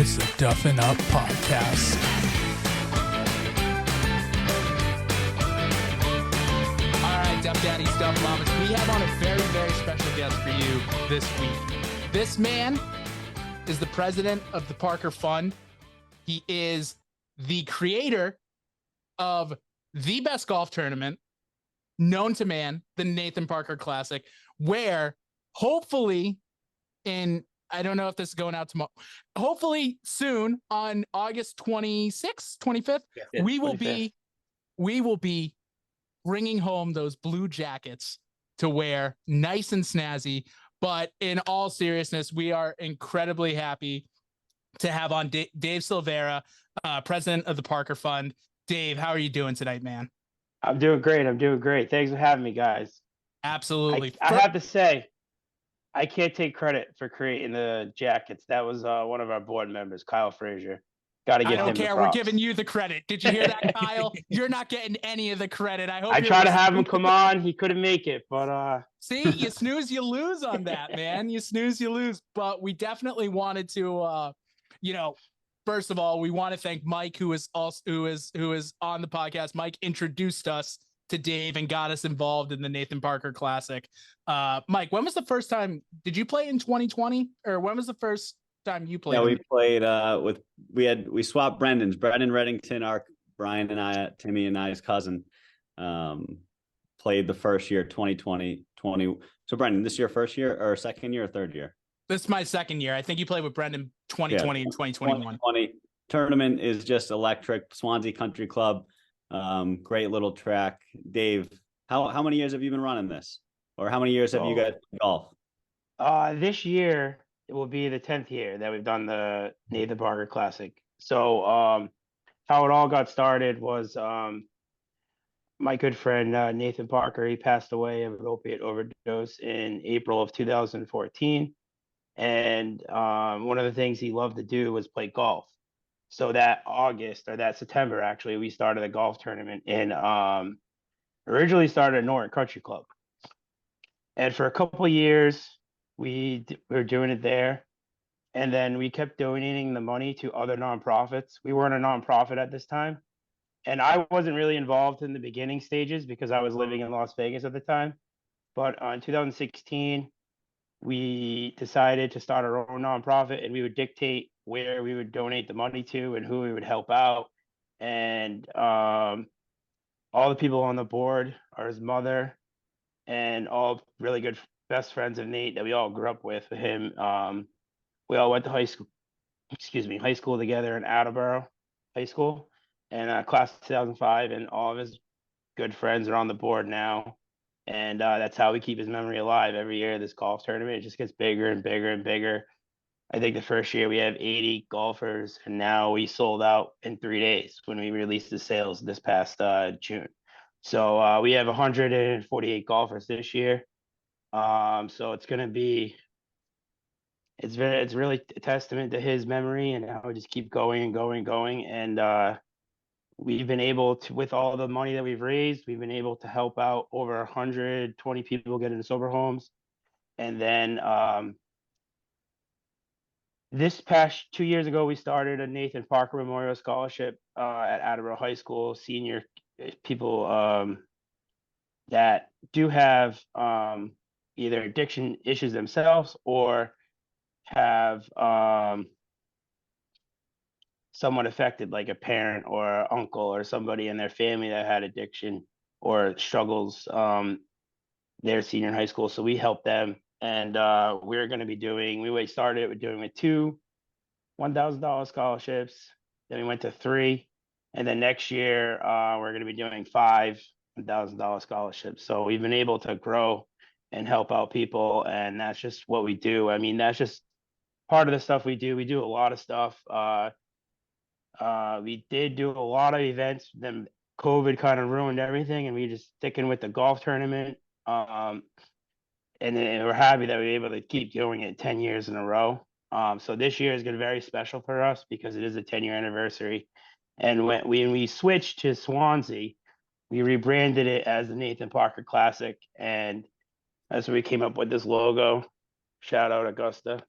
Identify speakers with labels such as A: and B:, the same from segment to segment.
A: It's the Duffin Up Podcast. All right, Duff Daddies, Duff Mamas, we have on a very, very special guest for you this week. This man is the president of the Parker Fund. He is the creator of the best golf tournament known to man, the Nathan Parker Classic, where hopefully I don't know if this is going out tomorrow, hopefully soon on August 26th, 25th,
B: Yeah,
A: we will be bringing home those blue jackets to wear nice and snazzy. But in all seriousness, we are incredibly happy to have on Dave Silveira, president of the Parker Fund. Dave, how are you doing tonight, man?
B: I'm doing great. Thanks for having me, guys.
A: Absolutely.
B: I have to say, I can't take credit for creating the jackets. That was one of our board members, Kyle Frazier. Got to give him the props.
A: I don't care. We're giving you the credit. Did you hear that, Kyle? You're not getting any of the credit. I
B: tried to have him come on. He couldn't make it, but
A: see, you snooze, you lose on that, man. You snooze, you lose. But we definitely wanted to, first of all, we want to thank Mike, who is on the podcast. Mike introduced us to Dave and got us involved in the Nathan Parker Classic. Mike, when was the first time? Did you play in 2020, or when was the first time you played?
C: Yeah, we played we swapped Brendan Reddington, Brian and I, Timmy and I's cousin, played the first year, 2020. So Brendan, this is your first year or second year or third year?
A: This is my second year. I think you played with Brendan 2020 and 2021.
C: 2020 tournament is just electric. Swansea Country Club, great little track. Dave, how many years have you been running this, or how many years have you guys played golf?
B: This year it will be the 10th year that we've done the Nathan Parker Classic. So how it all got started was my good friend Nathan Parker. He passed away of an opiate overdose in April of 2014. And one of the things he loved to do was play golf. So that September, actually, we started a golf tournament originally started at Norton Country Club. And for a couple of years, we were doing it there. And then we kept donating the money to other nonprofits. We weren't a nonprofit at this time. And I wasn't really involved in the beginning stages because I was living in Las Vegas at the time. But in 2016, we decided to start our own nonprofit, and we would dictate where we would donate the money to and who we would help out. And all the people on the board are his mother and all really good best friends of Nate that we all grew up with him. We all went to high school together in Attleboro High School, and class of 2005, and all of his good friends are on the board now. And that's how we keep his memory alive every year. This golf tournament, it just gets bigger and bigger and bigger. I think the first year we have 80 golfers, and now we sold out in 3 days when we released the sales this past June. So we have 148 golfers this year. So it's really a testament to his memory and how we just keep going and going and going. And we've been able to, with all the money that we've raised, we've been able to help out over 120 people get into sober homes. And then this past 2 years ago, we started a Nathan Parker Memorial Scholarship at Attleboro High School, senior people that do have either addiction issues themselves or have someone affected, like a parent or an uncle or somebody in their family that had addiction or struggles their senior in high school. So we help them. And we're going to be we started with doing with 2 $1,000 scholarships. Then we went to 3. And then next year, we're going to be doing 5 $1,000 scholarships. So we've been able to grow and help out people. And that's just what we do. I mean, that's just part of the stuff we do. We do a lot of stuff. We did do a lot of events. Then COVID kind of ruined everything, and we just sticking with the golf tournament. And then we're happy that we were able to keep doing it 10 years in a row. So this year is going to be very special for us because it is a 10-year anniversary. And when we switched to Swansea, we rebranded it as the Nathan Parker Classic, and that's where we came up with this logo. Shout out Augusta.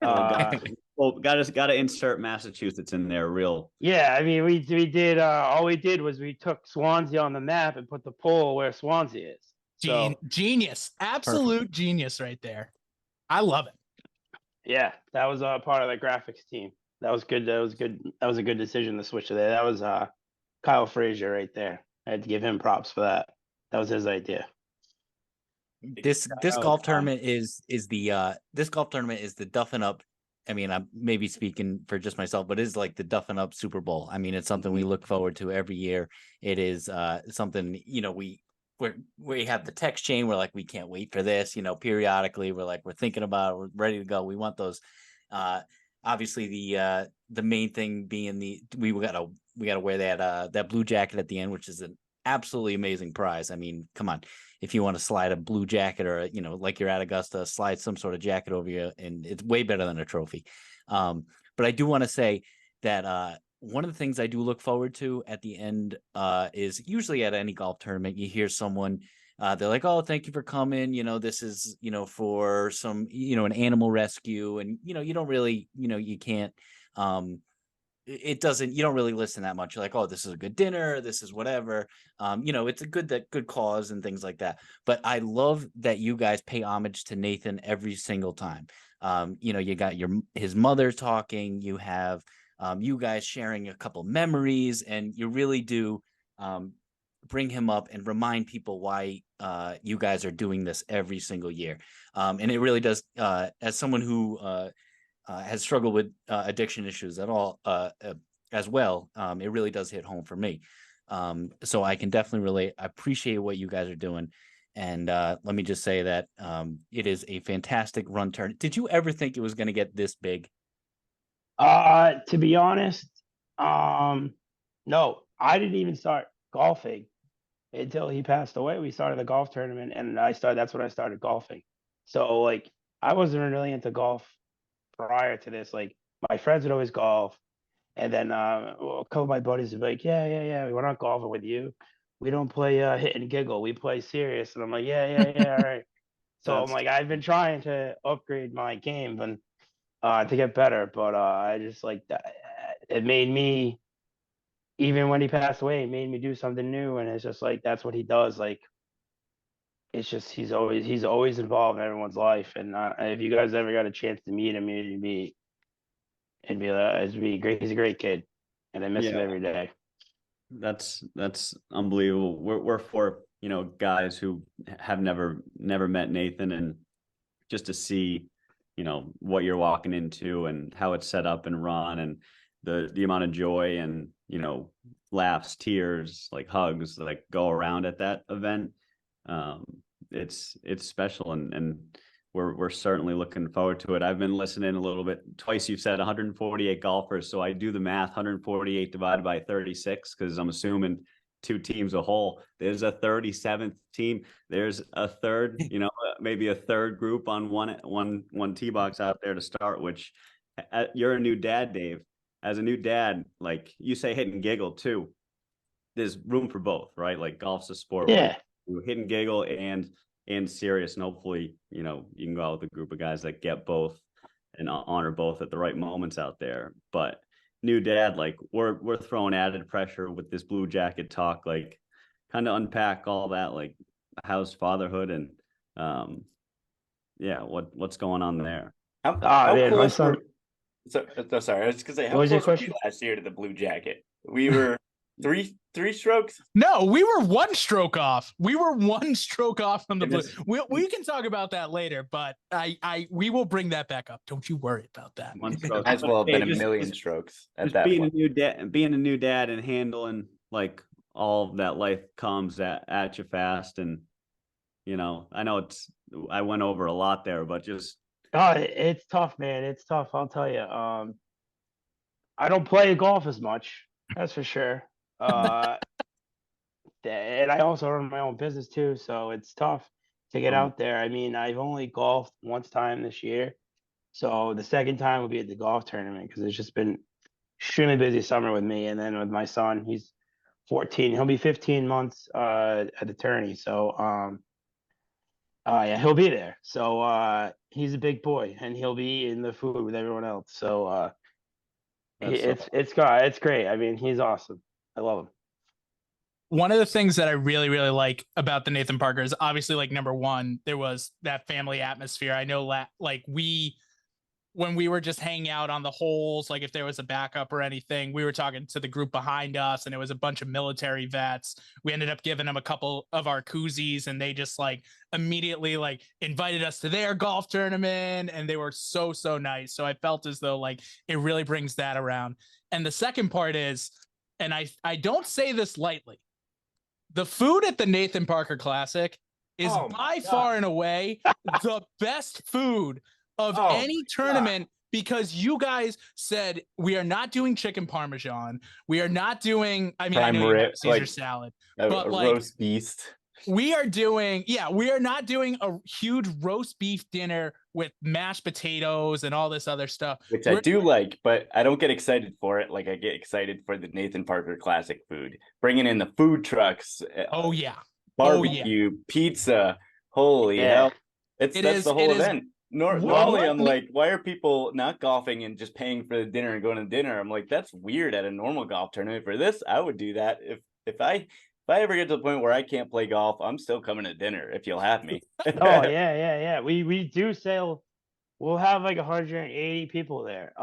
C: Well, got to insert Massachusetts in there. Real.
B: Yeah, I mean, we did. All we did was we took Swansea on the map and put the pole where Swansea is. So
A: Genius, absolute genius, right there. I love it.
B: yeah, that was part of the graphics team. That was good. That was good. That was a good decision to switch to that. That was Kyle Frazier right there. I had to give him props for that. That was his idea.
D: This golf tournament is the this golf tournament is the Duffin Up. I mean, I'm maybe speaking for just myself, but it's like the Duffin Up Super Bowl. I mean, it's something we look forward to every year. It is something, you know, we have the text chain. We're like, we can't wait for this. You know, periodically we're like, we're thinking about it, we're ready to go. We want those. Obviously the main thing being we gotta wear that blue jacket at the end, which is an absolutely amazing prize. I mean, come on. If you want to slide a blue jacket or, you know, like you're at Augusta, slide some sort of jacket over you, and it's way better than a trophy. But I do want to say that one of the things I do look forward to at the end is usually at any golf tournament, you hear someone, they're like, oh, thank you for coming. You know, this is, you know, for some, you know, an animal rescue. And, you know, you don't really, you know, you can't, you don't really listen that much. You're like, oh, this is a good dinner, this is whatever. You know, it's a good cause and things like that. But I love that you guys pay homage to Nathan every single time. You know, you got his mother talking, you have you guys sharing a couple memories, and you really do bring him up and remind people why you guys are doing this every single year. And it really does, as someone who has struggled with addiction issues at all as well, it really does hit home for me. So I can definitely relate. I appreciate what you guys are doing. And let me just say that it is a fantastic run turn. Did you ever think it was going to get this big?
B: To be honest, no, I didn't even start golfing until he passed away. We started the golf tournament, and that's when I started golfing. So like, I wasn't really into golf prior to this. Like, my friends would always golf, and then a couple of my buddies would be like, yeah, we're not golfing with you. We don't play hit and giggle. We play serious. And I'm like, yeah, all right. So I'm like, I've been trying to upgrade my game and to get better, but I just like that. It made me, even when he passed away, it made me do something new, and it's just like that's what he does. Like, it's just he's always involved in everyone's life, and if you guys ever got a chance to meet him, it'd be great. He's a great kid, and I miss him every day.
C: That's unbelievable. We're four, you know, guys who have never met Nathan, and just to see, you know, what you're walking into and how it's set up and run, and the amount of joy and, you know, laughs, tears, like hugs, like go around at that event. It's special, and we're certainly looking forward to it. I've been listening a little bit. Twice you've said 148 golfers, so I do the math: 148 divided by 36, because I'm assuming two teams a whole. There's a 37th team. There's a third, you know, maybe a third group on one tee box out there to start. Which you're a new dad, Dave. As a new dad, like you say, hit and giggle too. There's room for both, right? Like, golf's a sport.
B: Yeah.
C: Where hit and giggle and serious, and hopefully, you know, you can go out with a group of guys that get both and honor both at the right moments out there. But new dad, like, we're throwing added pressure with this blue jacket talk. Like, kind of unpack all that, like, how's fatherhood, and what's going on there?
E: How
B: Man, my
E: close
B: son.
E: sorry, I was just gonna say, how
B: What was your
E: close were you
B: question?
E: last year to the blue jacket? We were three strokes.
A: No, we were one stroke off. We were one stroke off from the blue. We can talk about that later, but we will bring that back up. Don't you worry about that.
C: One stroke.
E: As well have been
C: Just
E: a million strokes at
C: just
E: that
C: being
E: point.
C: being a new dad and handling, like, all that life comes at you fast. And, you know, I know I went over a lot there, but just
B: It's tough, man. It's tough. I'll tell you. I don't play golf as much. That's for sure. And I also run my own business too, so it's tough to get out there. I mean, I've only golfed once time this year, so the second time will be at the golf tournament, because it's just been extremely busy summer with me, and then with my son, he's 14. He'll be 15 months at the tourney. So Yeah, he'll be there. So he's a big boy, and he'll be eating the food with everyone else. So it's great. I mean, he's awesome. I love him.
A: One of the things that I really, really like about the Nathan Parker is obviously like number one, there was that family atmosphere. I know like when we were just hanging out on the holes, like if there was a backup or anything, we were talking to the group behind us and it was a bunch of military vets. We ended up giving them a couple of our koozies and they just like immediately like invited us to their golf tournament and they were so, so nice. So I felt as though like it really brings that around. And the second part is, and I don't say this lightly, the food at the Nathan Parker Classic is by far and away the best food of any tournament because you guys said we are not doing chicken parmesan. We are not doing, I mean, I know you have Caesar salad, but like
E: roast beast.
A: we are not doing a huge roast beef dinner with mashed potatoes and all this other stuff.
E: Which I do like, but I don't get excited for it. Like I get excited for the Nathan Parker Classic food. Bringing in the food trucks.
A: Oh yeah.
E: Barbecue, pizza. Holy hell. That's the whole event. Normally I'm like, why are people not golfing and just paying for the dinner and going to dinner? I'm like, that's weird at a normal golf tournament. For this, I would do that. If I ever get to the point where I can't play golf, I'm still coming to dinner if you'll have me.
B: Oh yeah. We do sell. We'll have like 180 people there,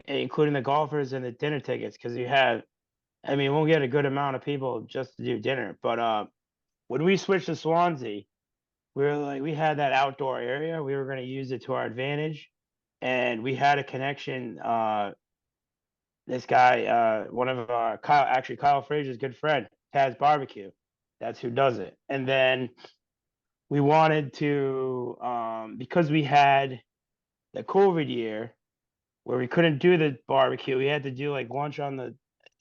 B: including the golfers and the dinner tickets, because we'll get a good amount of people just to do dinner. But when we switched to Swansea, we had that outdoor area. We were going to use it to our advantage, and we had a connection. This guy, one of Kyle Frazier's good friend, Taz Barbecue. That's who does it. And then we wanted to, because we had the COVID year where we couldn't do the barbecue, we had to do like lunch on the.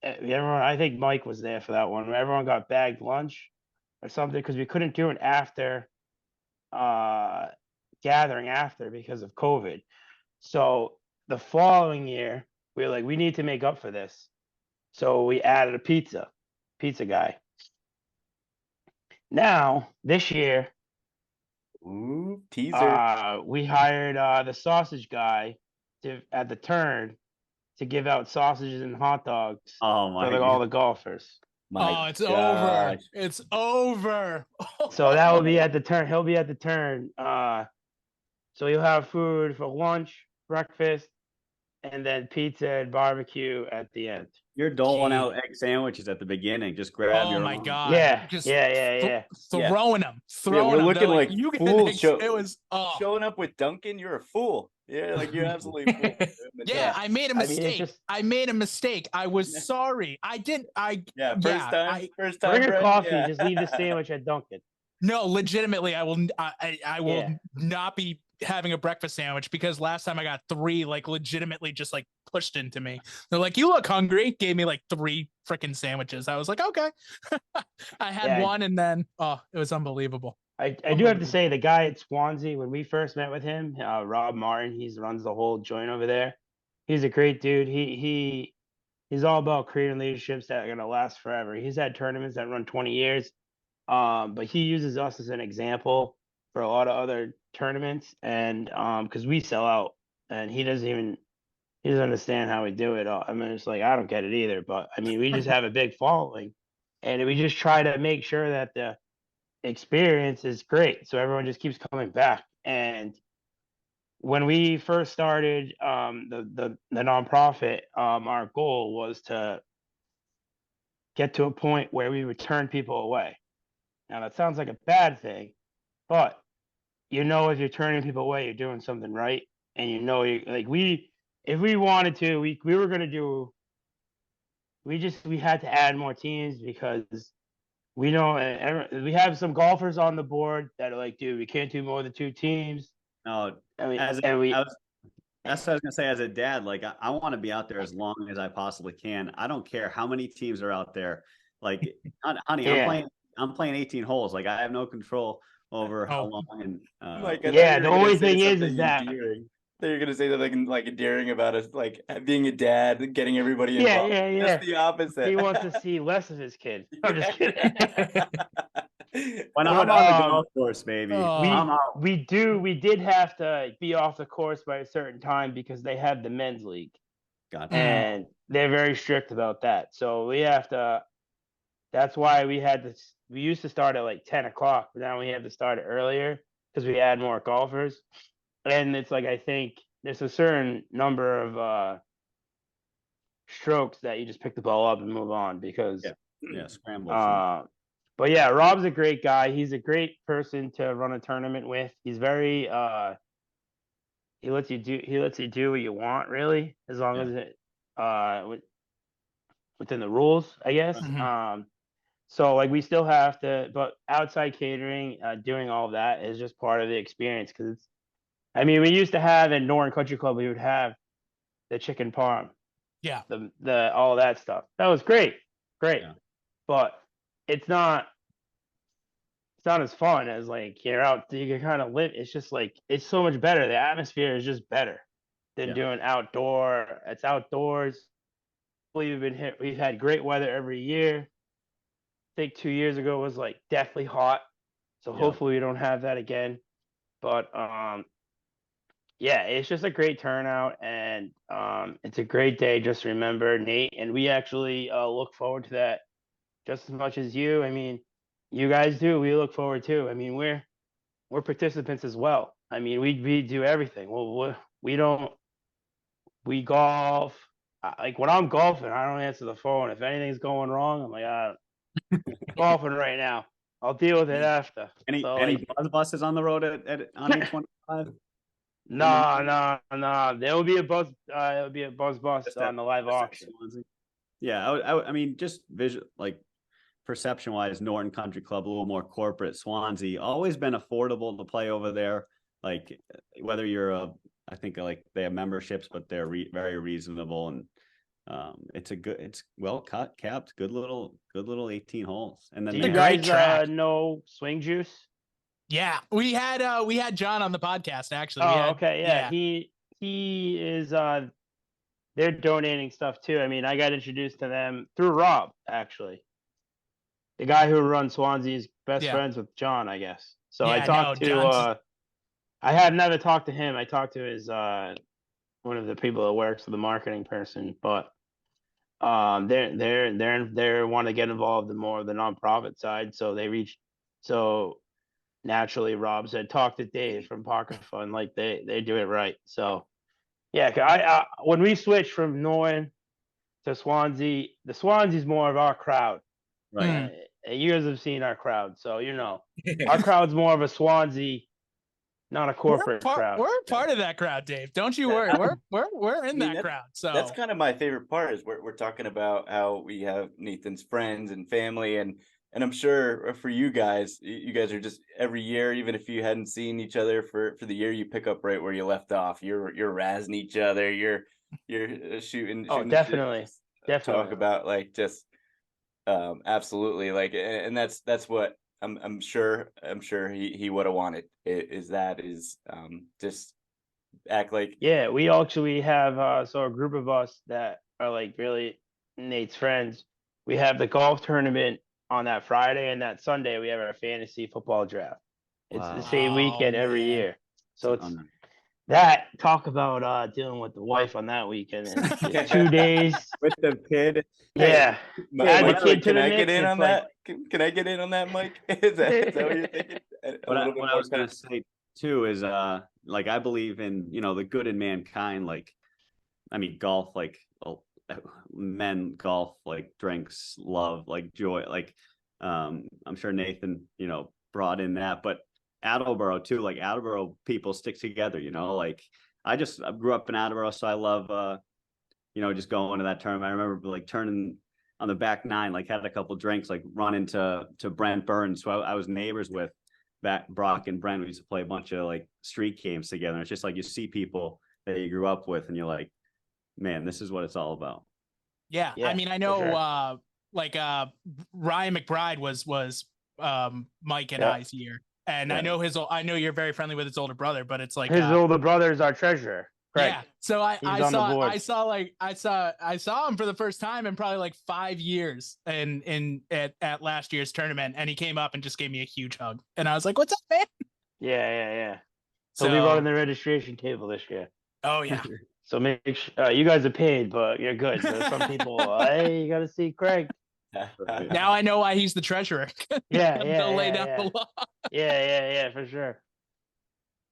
B: Everyone, I think Mike was there for that one. Where everyone got bagged lunch or something because we couldn't do it after. Gathering after because of COVID. So the following year, we were like, we need to make up for this. So we added a pizza guy. Now, this year,
E: ooh, teaser.
B: We hired the sausage guy at the turn to give out sausages and hot dogs for all the golfers.
A: It's over. It's over.
B: So that will be at the turn. He'll be at the turn. So you'll have food for lunch, breakfast, and then pizza and barbecue at the end.
C: You're doling out egg sandwiches at the beginning. Just grab your.
A: Oh my god!
B: Yeah,
A: just
B: throwing
A: them.
E: We're looking like
A: you
E: fools.
A: it was
E: showing up with Duncan. You're a fool. Yeah, like you're absolutely fool.
A: Yeah, I made a mistake. I made a mistake. I was sorry. I didn't.
E: First time.
B: Bring your coffee. Yeah. Just leave the sandwich at Duncan.
A: No, legitimately, I will. I will not be having a breakfast sandwich because last time I got 3 like legitimately just like pushed into me. They're like, "You look hungry." Gave me like 3 freaking sandwiches. I was like, "Okay." I had one, and then it was unbelievable.
B: I do have to say, the guy at Swansea, when we first met with him, Rob Martin, he runs the whole joint over there. He's a great dude. He's all about creating leaderships that are gonna last forever. He's had tournaments that run 20 years. But he uses us as an example for a lot of other tournaments, and because we sell out, and he doesn't understand how we do it. I mean, it's like I don't get it either. But I mean, we just have a big following, and we just try to make sure that the experience is great, so everyone just keeps coming back. And when we first started the nonprofit, our goal was to get to a point where we would turn people away. Now that sounds like a bad thing, but if you're turning people away, you're doing something right. And if we wanted to, we were gonna do. We had to add more teams because we have some golfers on the board that are like, dude, we can't do more than 2 teams.
C: No, that's what I was gonna say. As a dad, like I want to be out there as long as I possibly can. I don't care how many teams are out there. Like, honey, I'm playing 18 holes. Like I have no control over how long. And
B: the only thing is that
E: they're gonna say something like endearing about us, like being a dad, getting everybody involved.
B: Yeah.
E: Just the opposite.
B: He wants to see less of his kid. I'm just kidding.
C: When I'm on the golf course, maybe. I'm out.
B: we did have to be off the course by a certain time because they have the men's league.
C: Gotcha.
B: And they're very strict about that. So we have to. That's why we had this. We used to start at like 10 o'clock, but now we have to start it earlier because we add more golfers. And it's like I think there's a certain number of strokes that you just pick the ball up and move on because
C: scramble.
B: But yeah, Rob's a great guy. He's a great person to run a tournament with. He's very he lets you do what you want, really, as long as it within the rules, I guess. So like we still have to, but outside catering, doing all of that is just part of the experience because it's. I mean, we used to have in Northern Country Club, we would have the chicken parm, the all that stuff. That was great, but it's not as fun as like you're out. You can kind of live. It's just like it's so much better. The atmosphere is just better than doing outdoor. It's outdoors. We've had great weather every year. I think 2 years ago was like deathly hot, so hopefully we don't have that again. But yeah, it's just a great turnout, and it's a great day. Just remember, Nate, and we actually look forward to that just as much as you. I mean, you guys do. We look forward to. I mean, we're participants as well. I mean, we do everything. We golf. Like when I'm golfing, I don't answer the phone. If anything's going wrong, I'm like, golfing right now. I'll deal with it after.
C: Any buzz buses on the road on 825?
B: No. There will be a buzz. It'll be a buzz bus on the live auction.
C: Yeah, I mean, just visual, like perception wise, Norton Country Club a little more corporate. Swansea always been affordable to play over there. Like whether you're I think like they have memberships, but they're very reasonable, and it's well capped, good little 18 holes. And then
B: do you guys know Swing Juice?
A: Yeah, we had John on the podcast actually.
B: He is they're donating stuff too. I mean, I got introduced to them through Rob, actually. The guy who runs Swansea's best friends with John, I guess. So I talked to I had never talked to him. I talked to his one of the people that works with the marketing person, but they want to get involved in more of the nonprofit side, so naturally Rob said talk to Dave from Parker Fund, like they do it right. So yeah, I when we switched from Norton to Swansea, the Swansea's more of our crowd,
C: right?
B: You guys have seen our crowd, so our crowd's more of a Swansea, not a corporate crowd.
A: We're part of that crowd, Dave. Don't you worry. We're in that crowd. So
E: that's kind of my favorite part is we're talking about how we have Nathan's friends and family, and I'm sure for you guys are just every year, even if you hadn't seen each other for the year, you pick up right where you left off. You're razzing each other. You're shooting.
B: Oh, definitely.
E: Talk about like just absolutely, like, and that's what I'm sure he would have wanted is just act like.
B: Yeah, we actually have so a group of us that are like really Nate's friends. We have the golf tournament on that Friday, and that Sunday we have our fantasy football draft. It's the same weekend every year. So it's that talk about dealing with the wife on that weekend. 2 days
C: with the kid.
B: Yeah.
E: Can I get in on that? Can I get in on that, Mike? Is that what you're thinking?
C: What I was gonna say too is like I believe in the good in mankind. Like I mean golf, like men golf, like drinks love, like joy, like I'm sure Nathan brought in that, but Attleboro too, like Attleboro people stick together, like I grew up in Attleboro, so I love just going to that tournament. I remember like turning on the back nine, like had a couple drinks, like running to Brent Burns, who I was neighbors with. Brock and Brent, we used to play a bunch of like street games together. It's just like you see people that you grew up with and you're like, man, this is what it's all about.
A: Yeah. I mean, I know sure. Ryan McBride was Mike and I's year. And I know you're very friendly with his older brother, but it's like
B: his older brother is our treasurer. Craig.
A: Yeah. So I
B: He's on the board.
A: I saw him for the first time in probably like 5 years at last year's tournament, and he came up and just gave me a huge hug, and I was like, "What's up, man?"
B: Yeah.
A: So
B: He'll be running the registration table this year.
A: oh yeah,
B: So make sure you guys are paid, but you're good. There's some people, hey, you got to see Craig.
A: now I know why he's the treasurer.
B: Yeah,
A: They'll lay down
B: yeah.
A: the law.
B: Yeah, for sure.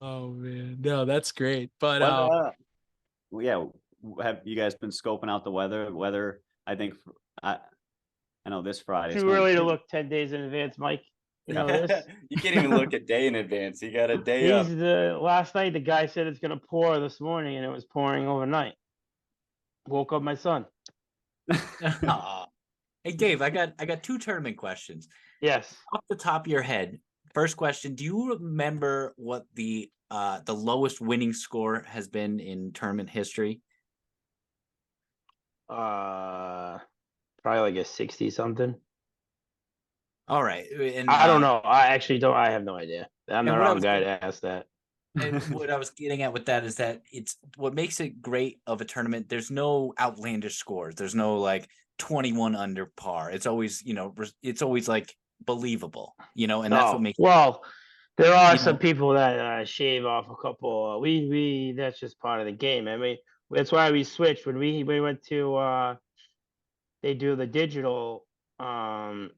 A: Oh man, no, that's great. But
C: yeah, have you guys been scoping out the weather? I think I know this Friday.
B: Too early to look 10 days in advance, Mike. You know this.
E: You can't even look a day in advance. You got a day up.
B: Last night the guy said it's gonna pour this morning, and it was pouring overnight. Woke up my son.
D: Hey Dave, I got 2 tournament questions.
B: Yes.
D: Off the top of your head, first question: do you remember what the lowest winning score has been in tournament history?
B: Probably like a 60 something.
D: All right, and
B: I don't know. I actually don't. I have no idea. I'm the
D: and what I
B: wrong
D: was
B: guy
D: gonna-
B: to ask that.
D: And what I was getting at with that is that it's what makes it great of a tournament. There's no outlandish scores. There's no like 21 under par. It's always, it's always like believable, and that's what makes.
B: Well, there are
D: You
B: some
D: know-
B: people that shave off a couple. We that's just part of the game. I mean, that's why we switched when we went to. They do the digital, the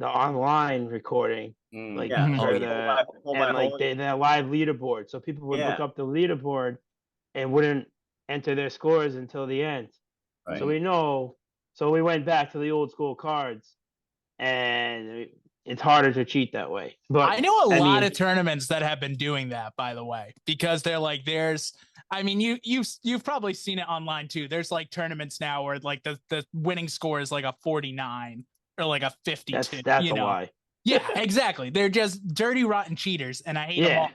B: online recording, like
C: Yeah.
A: Mhm.
B: for
D: Oh, yeah.
B: the
C: Hole by
B: and like
C: hole.
B: the live leaderboard. So people would look
C: Yeah.
B: up the leaderboard and wouldn't enter their scores until the end.
C: Right.
B: So we know. So we went back to the old school cards, and it's harder to cheat that way. But
A: I know a lot
B: mean,
A: of tournaments that have been doing that, by the way, because they're like, I mean, you've probably seen it online too. There's like tournaments now where like the winning score is like a 49 or like a 52.
B: that's a lie.
A: Yeah, exactly. They're just dirty, rotten cheaters, and I hate them
B: Yeah.
A: all.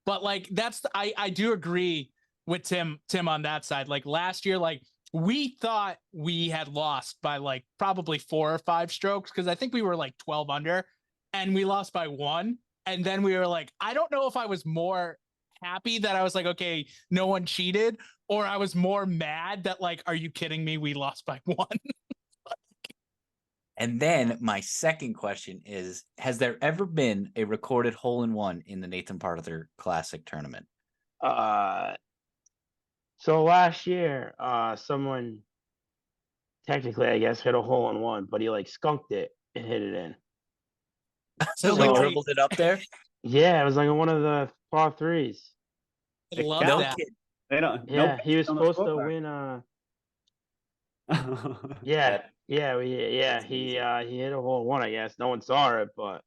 A: But like I do agree with Tim on that side. Like last year, like we thought we had lost by like probably 4 or 5 strokes because I think we were like 12 under, and we lost by 1. And then we were like, I don't know if I was more happy that I was like, okay, no one cheated, or I was more mad that like, are you kidding me? We lost by 1.
D: And then my second question is: has there ever been a recorded hole-in-one in the Nathan Parker Classic tournament?
B: So last year, someone technically, I guess, hit a hole in one, but he like skunked it and hit it in.
A: So
D: Like
A: like,
D: dribbled it up there?
B: Yeah, it was like one of the par threes.
A: I love
D: No
A: that.
D: kid.
C: They don't.
B: Yeah,
C: no
B: he was
C: on the
B: supposed to
C: scorecard.
B: win.
C: Yeah.
B: He hit a hole in one. I guess no one saw it, but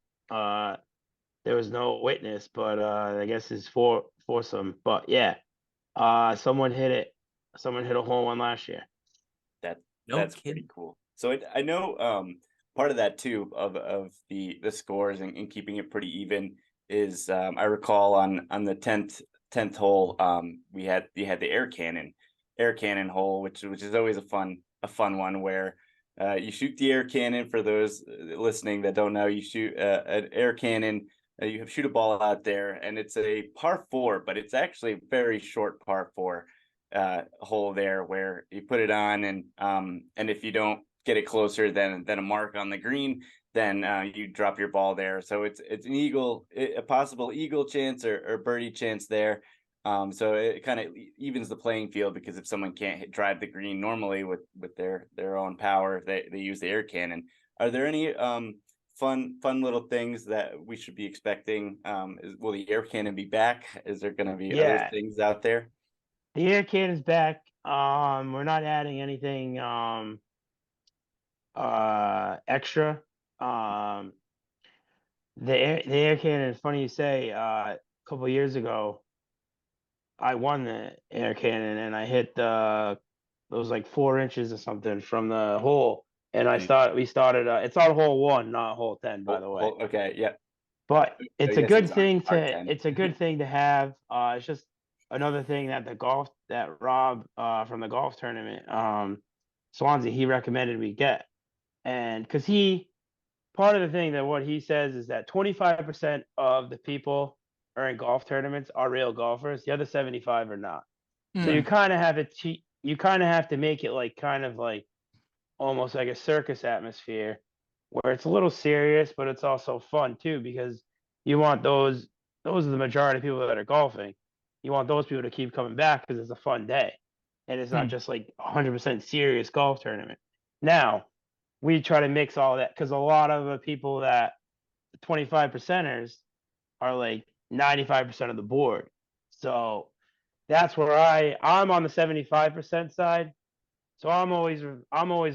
B: there was no witness. But I guess it's foursome. But yeah, someone hit it. Someone hit a hole in one last year.
E: That's pretty cool. So I know part of that too of the scores and keeping it pretty even is I recall on the 10th hole you had the air cannon hole, which is always a fun one where you shoot the air cannon. For those listening that don't know, you shoot an air cannon. You shoot a ball out there, and it's a par 4, but it's actually a very short par 4 hole there where you put it on, and if you don't get it closer than a mark on the green, then you drop your ball there. So it's a possible eagle chance or birdie chance there. So it kind of evens the playing field, because if someone can't drive the green normally with their own power, they use the air cannon. Are there any fun little things that we should be expecting? Will the air cannon be back? Is there going to be other things out there?
B: The air cannon's back. We're not adding anything extra. The air cannon, funny you say, a couple of years ago I won the air cannon, and I hit it was like 4 inches or something from the hole. And we started it's on hole 1, not hole 10, by the way.
E: Okay, yeah.
B: But it's a
E: guess
B: good
E: it's
B: thing
E: R10.
B: it's a good thing to have. It's just another thing that Rob from the golf tournament, Swansea, he recommended we get. And because part of the thing that what he says is that 25% of the people are in golf tournaments are real golfers. The other 75 are not. So
A: Mm.
B: you kind of have to you kind of have to make it like kind of like almost like a circus atmosphere where it's a little serious, but it's also fun too because you want those are the majority of people that are golfing. You want those people to keep coming back because it's a fun day, and it's not just like 100% serious golf tournament. Now, we try to mix all that because a lot of the people that 25 percenters are like 95% of the board. So that's where I'm on the 75% side. So I'm always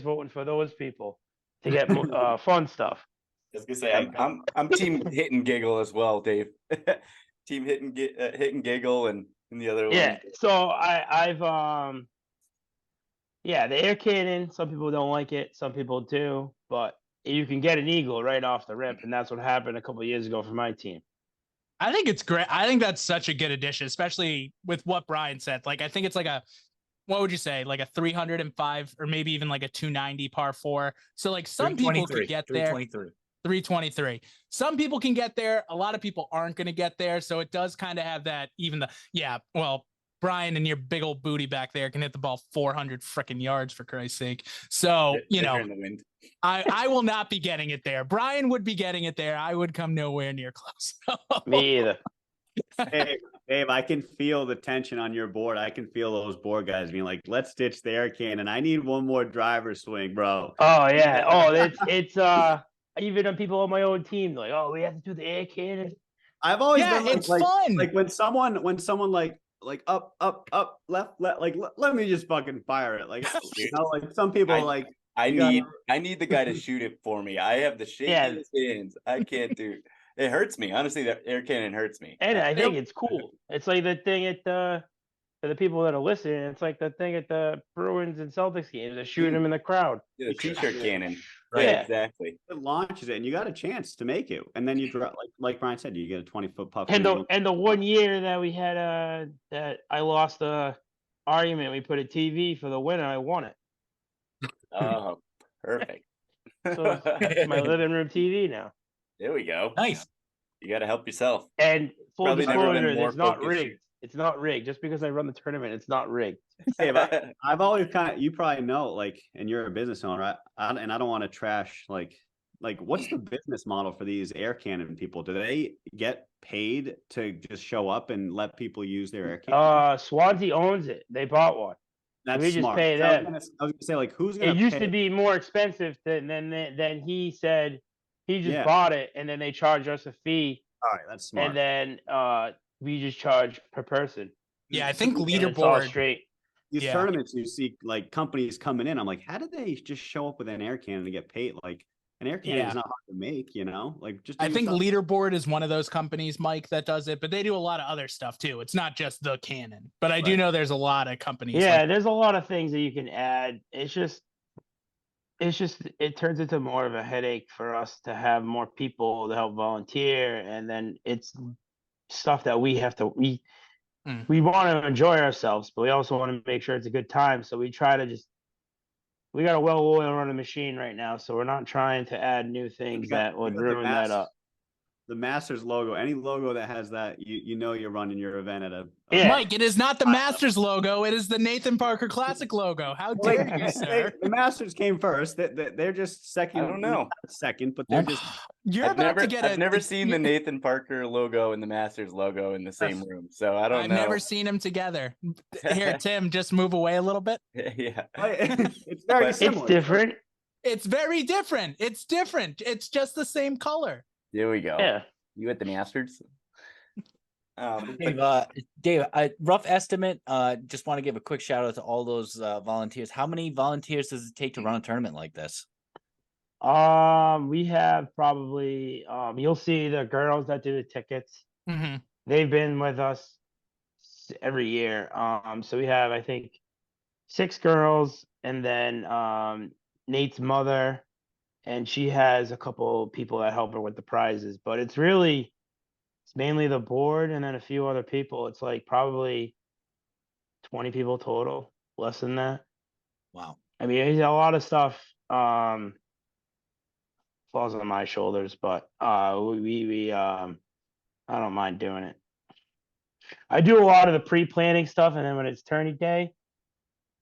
B: voting for those people to get fun stuff.
E: I was gonna say I'm team hit and giggle as well, Dave. Team hit and giggle and the other
B: Yeah.
E: one.
B: So I've yeah, the air cannon. Some people don't like it. Some people do, but you can get an eagle right off the rip, and that's what happened a couple of years ago for my team.
A: I think it's great. I think that's such a good addition, especially with what Brian said. Like, I think it's like what would you say? Like a 305 or maybe even like a 290 par 4. So like some people could get there. 323. Some people can get there. A lot of people aren't going to get there. So it does kind of have that well, Brian and your big old booty back there can hit the ball 400 freaking yards for Christ's sake. So,
E: In the wind.
A: I will not be getting it there. Brian would be getting it there. I would come nowhere near close.
B: Me either.
C: Hey, Dave, I can feel the tension on your board. I can feel those board guys being like, let's ditch the air cannon. I need one more driver swing, bro.
B: Oh yeah. Oh, it's even people on my own team like, oh, we have to do the air cannon.
C: I've always been
A: it's fun.
C: Like when someone like up, left, like let me just fucking fire it. Like like some people like
E: I need the guy to shoot it for me. I have the shakiest hands. I can't do. It hurts me. Honestly, the air cannon hurts me.
B: And I think it's cool. It's like the thing at for the people that are listening, it's like the thing at the Bruins and Celtics games. They're shooting them in the crowd.
E: The t-shirt cannon.
B: Right.
E: Yeah, exactly.
C: It launches it, and you got a chance to make it, and then you drop like Brian said, you get a 20-foot puff.
B: And the 1 year that we had that I lost the argument, we put a TV for the winner. I won it.
E: Oh, perfect.
B: So it's my living room TV now.
E: There we go.
D: Nice.
E: You got to help yourself.
B: And full
E: Probably never been
B: disclosure,
E: more
B: it's not
E: focused.
B: rigged. It's not rigged. Just because I run the tournament, it's not rigged.
C: Hey, I've always you probably know, like, and you're a business owner, right? And I don't want to trash, like what's the business model for these air cannon people? Do they get paid to just show up and let people use their air cannon?
B: Swansea owns it. They bought one.
C: That's
B: we
C: smart.
B: just pay
C: I
B: them.
C: was gonna say, like, who's gonna?
B: It used to be more expensive than he said. He just bought it, and then they charge us a fee.
C: All right, that's smart.
B: And then we just charge per person.
A: Yeah, I think
B: It's all
A: leaderboard.
B: straight.
C: These tournaments, you see like companies coming in. I'm like, how did they just show up with an air cannon to get paid? Like, an air cannon is not hard to make, Like, just
A: I think Leaderboard is one of those companies, Mike, that does it, but they do a lot of other stuff too. It's not just the cannon, but I do know there's a lot of companies.
B: Yeah, there's a lot of things that you can add. It's just it turns into more of a headache for us to have more people to help volunteer, and then it's stuff that we have to we want to enjoy ourselves, but we also want to make sure it's a good time. So we try to we got a well-oiled running machine right now, so we're not trying to add new things that would ruin that up.
C: The Masters logo, any logo that has that, you're running your event at a.
A: Mike, it is not the Masters logo. It is the Nathan Parker Classic logo. How dare you, sir?
C: The Masters came first. They're just second.
E: I don't know.
C: Second, but they're just.
E: I've never seen the Nathan Parker logo and the Masters logo in the same room, so I don't know.
A: I've never seen them together. Here, Tim, just move away a little bit.
E: Yeah,
C: it's very similar.
B: It's different.
A: It's very different. It's different. It's just the same color.
E: There we go.
B: Yeah.
E: You at the Masters?
D: Dave, rough estimate. Just want to give a quick shout out to all those volunteers. How many volunteers does it take to run a tournament like this?
B: We have probably you'll see the girls that do the tickets.
A: Mm-hmm.
B: They've been with us every year. So we have, I think, 6 girls, and then Nate's mother, and she has a couple people that help her with the prizes. But it's mainly the board and then a few other people. It's like probably 20 people total, less than that.
D: Wow.
B: I mean, a lot of stuff falls on my shoulders, but we I don't mind doing it. I do a lot of the pre-planning stuff, and then when it's tourney day,